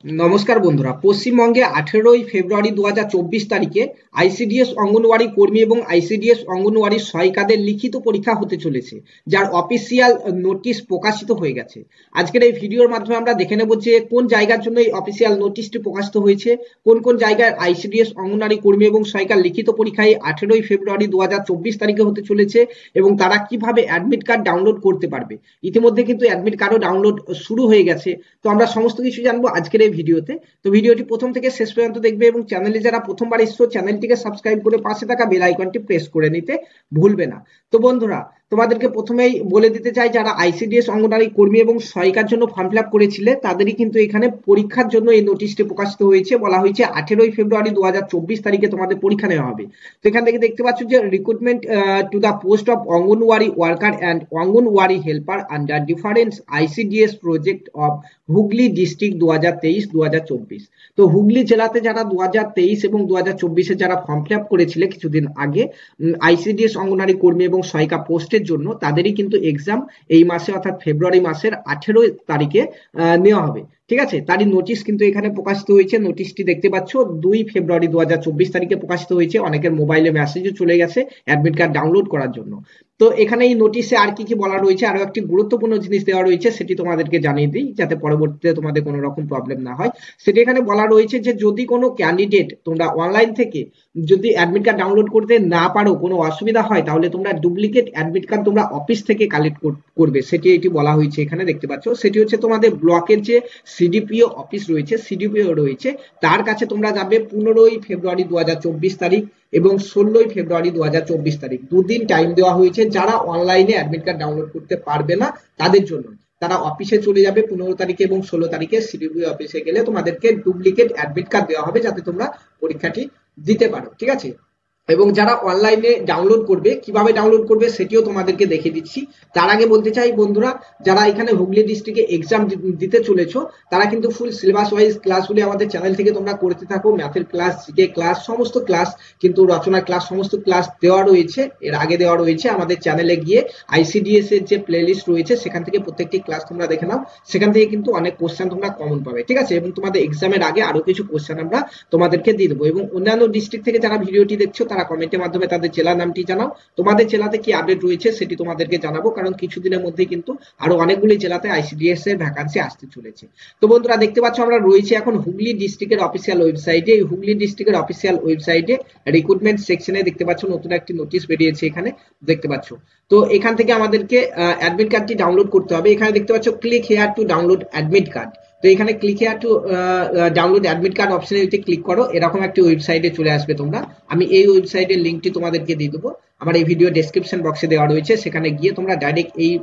নমস্কার বন্ধুরা, পশ্চিমবঙ্গে 18ই ফেব্রুয়ারি 2024 তারিখে আইসিডিএস অঙ্গনওয়াড়ি কর্মী এবং আইসিডিএস অঙ্গনওয়াড়ি সহায়িকাদের লিখিত পরীক্ষা হতে চলেছে, যার অফিসিয়াল নোটিশ প্রকাশিত হয়ে গেছে। আজকের এই ভিডিওর মাধ্যমে আমরা দেখে নেব যে কোন জায়গার জন্য এই অফিসিয়াল নোটিশটি প্রকাশিত হয়েছে, কোন কোন জায়গায় আইসিডিএস অঙ্গনওয়াড়ি কর্মী এবং সহায়িকার লিখিত পরীক্ষায় 18ই ফেব্রুয়ারি 2024 তারিখে হতে চলেছে এবং তারা কিভাবে অ্যাডমিট কার্ড ডাউনলোড করতে পারবে। ইতিমধ্যে কিন্তু অ্যাডমিট কার্ডও ডাউনলোড শুরু হয়ে গেছে। তো আমরা সমস্ত কিছু জানবো আজকের ভিডিওতে। তো ভিডিওটি প্রথম থেকে শেষ পর্যন্ত দেখবে এবং চ্যানেলে যারা প্রথমবার এসছো চ্যানেলটিকে সাবস্ক্রাইব করে পাশে থাকা বেল আইকনটি প্রেস করে নিতে ভুলবে না। তো বন্ধুরা, তোমাদেরকে প্রথমেই বলে দিতে চাই, যারা আইসিডিএস অঙ্গনওয়াড়ি কর্মী এবং সহায়িকার জন্য ফর্ম ফিল আপ করেছিলে তাদেরই কিন্তু এখানে পরীক্ষার জন্য এই নোটিশটি প্রকাশিত হয়েছে। বলা হয়েছে 18ই ফেব্রুয়ারি 2024 তারিখে তোমাদের পরীক্ষা নেওয়া হবে। তো এখান থেকে দেখতে পাচ্ছ যে recruitment to the post of anganwadi worker and anganwadi helper under difference ICDS project of Hooghly district 2023-2024। তো হুগলি জেলাতে যারা 2023 এবং 2024-এ যারা ফর্ম ফিল আপ করেছিলে কিছুদিন আগে আইসিডিএস অঙ্গনওয়াড়ি কর্মী এবং সহায়িকা পোস্টের জন্য, তাদেরই কিন্তু এক্সাম এই মাসে অর্থাৎ ফেব্রুয়ারি মাসের 18 তারিখে নেওয়া হবে। ঠিক আছে, তারই নোটিশ কিন্তু এখানে প্রকাশিত হয়েছে। নোটিশটি দেখতে পাচ্ছ 2 ফেব্রুয়ারি 2024 তারিখে প্রকাশিত হয়েছে। অনেকের মোবাইলে মেসেজও চলে গেছে অ্যাডমিট কার্ড ডাউনলোড করার জন্য। তো এখানে এই নোটিশে আর কি কি বলা রয়েছে, আরো একটি গুরুত্বপূর্ণ জিনিস দেওয়া রয়েছে, সেটি তোমাদেরকে জানিয়ে দিই যাতে পরবর্তীতে তোমাদের কোনো রকম প্রবলেম না হয়। সেটি এখানে বলা রয়েছে যে যদি কোনো ক্যান্ডিডেট তোমরা অনলাইন থেকে যদি অ্যাডমিট কার্ড ডাউনলোড করতে না পারো, কোনো অসুবিধা হয়, তাহলে তোমরা ডুপ্লিকেট অ্যাডমিট কার্ড তোমরা অফিস থেকে কালেক্ট করবে। সেটি এটি বলা হয়েছে এখানে দেখতে পাচ্ছ। সেটি হচ্ছে তোমাদের ব্লকের যে সিডিপিও অফিস রয়েছে, সিডিপিও রয়েছে, তার কাছে তোমরা যাবে 15ই ফেব্রুয়ারি 2024 তারিখ এবং 16ই ফেব্রুয়ারি 2024 তারিখ, দুদিন টাইম দেওয়া হয়েছে। যারা অনলাইনে অ্যাডমিট কার্ড ডাউনলোড করতে পারবে না তাদের জন্য, তারা অফিসে চলে যাবে 15 তারিখে এবং 16 তারিখে সিডিপিও অফিসে গেলে তোমাদেরকে ডুপ্লিকেট অ্যাডমিট কার্ড দেওয়া হবে যাতে তোমরা পরীক্ষাটি দিতে পারো। ঠিক আছে, এবং যারা অনলাইনে ডাউনলোড করবে, কিভাবে ডাউনলোড করবে সেটিও তোমাদেরকে দেখিয়ে দিচ্ছি। তার আগে বলতে চাই বন্ধুরা, যারা এখানে হুগলি ডিস্ট্রিক্টে এক্সাম দিতে চলেছো তারা কিন্তু ফুল সিলেবাস ওয়াইজ ক্লাসগুলি আমাদের চ্যানেল থেকে তোমরা করতে থাকো। ম্যাথের ক্লাস, জিকে ক্লাস, সমস্ত ক্লাস, কিন্তু রচনার ক্লাস, সমস্ত ক্লাস দেওয়া রয়েছে, এর আগে দেওয়া রয়েছে। আমাদের চ্যানেলে গিয়ে আইসিডিএস এর যে প্লে লিস্ট রয়েছে সেখান থেকে প্রত্যেকটি ক্লাস তোমরা দেখে নাও। সেখান থেকে কিন্তু অনেক কোশ্চেন তোমরা কমন পাবে। ঠিক আছে, এবং তোমাদের এক্সামের আগে আরো কিছু কোশ্চেন আমরা তোমাদেরকে দিয়ে দেবো। এবং অন্যান্য ডিস্ট্রিক্ট থেকে যারা ভিডিওটি দেখছো তারা কমেন্টের মাধ্যমে তাদের জেলার নামটি জানাও। তোমাদের জেলাতে কি আপডেট রয়েছে সেটি তোমাদেরকে জানাবো, কারণ কিছুদিনের মধ্যেই কিন্তু আরো অনেকগুলি জেলাতে আইসিডিএস এর ভ্যাকান্সি আসতে চলেছে। তো বন্ধুরা দেখতে পাচ্ছ আমরা রয়েছে এখন হুগলি ডিস্ট্রিক্টের অফিসিয়াল ওয়েবসাইটে। এই হুগলি ডিস্ট্রিক্টের অফিসিয়াল ওয়েবসাইটে রিক্রুটমেন্ট সেকশনে দেখতে পাচ্ছ নতুন একটি নোটিশ বেরিয়েছে, এখানে দেখতে পাচ্ছ। তো এখান থেকে আমাদেরকে অ্যাডমিট কার্ডটি ডাউনলোড করতে হবে। এখানে দেখতে পাচ্ছ click here to download admit card. তো এখানে click here to download admit card অপশনে যদি ক্লিক করো, এরকম একটি ওয়েবসাইটে চলে আসবে তোমরা। আমি এই ওয়েবসাইটের লিঙ্কটি তোমাদেরকে দিয়ে দেবো, আমার এই ভিডিও ডেসক্রিপশন বক্সে দেওয়া রয়েছে। সেখানে গিয়ে তোমরা ডাইরেক্ট এই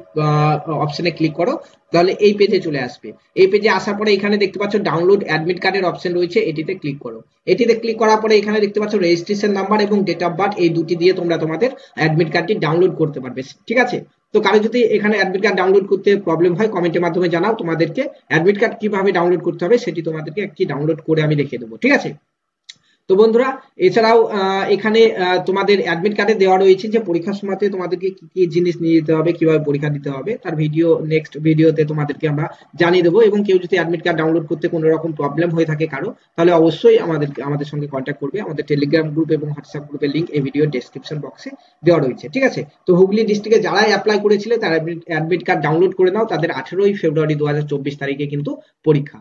অপশনে ক্লিক করো, তাহলে এই পেজে চলে আসবে। এই পেজে আসার পরে এখানে দেখতে পাচ্ছ ডাউনলোড অ্যাডমিট কার্ডের অপশন রয়েছে, এটিতে ক্লিক করো। এটিতে ক্লিক করার পরে এখানে দেখতে পাচ্ছ রেজিস্ট্রেশন নাম্বার এবং ডেট অফ বার্থ, এই দুটি দিয়ে তোমরা তোমাদের অ্যাডমিট কার্ডটি ডাউনলোড করতে পারবে। ঠিক আছে, তো কারো যদি এখানে অ্যাডমিট কার্ড ডাউনলোড করতে প্রবলেম হয় কমেন্টের মাধ্যমে জানাও, তোমাদেরকে অ্যাডমিট কার্ড কিভাবে ডাউনলোড করতে হবে সেটি তোমাদেরকে একটি ডাউনলোড করে আমি দেখিয়ে দেবো। ঠিক আছে, তো বন্ধুরা এছাড়াও এখানে তোমাদের অ্যাডমিট কার্ডে দেওয়া রয়েছে যে পরীক্ষার সময়তে তোমাদেরকে কি কি জিনিস নিয়ে যেতে হবে, কিভাবে পরীক্ষা দিতে হবে, তার ভিডিও নেক্সট ভিডিওতে তোমাদেরকে আমরা জানিয়ে দেবো। এবং কেউ যদি অ্যাডমিট কার্ড ডাউনলোড করতে কোনো রকম প্রবলেম হয়ে থাকে কারো, তাহলে অবশ্যই আমাদের সঙ্গে কন্ট্যাক্ট করবে। আমাদের টেলিগ্রাম গ্রুপ এবং হোয়াটসঅ্যাপ গ্রুপের লিঙ্ক এই ভিডিও ডেসক্রিপশন বক্সে দেওয়া রয়েছে। ঠিক আছে, তো হুগলি ডিস্ট্রিক্টে যারা অ্যাপ্লাই করেছিলে তারা অ্যাডমিট কার্ড ডাউনলোড করে নাও, তাদের 18ই ফেব্রুয়ারি 2024 তারিখে কিন্তু পরীক্ষা।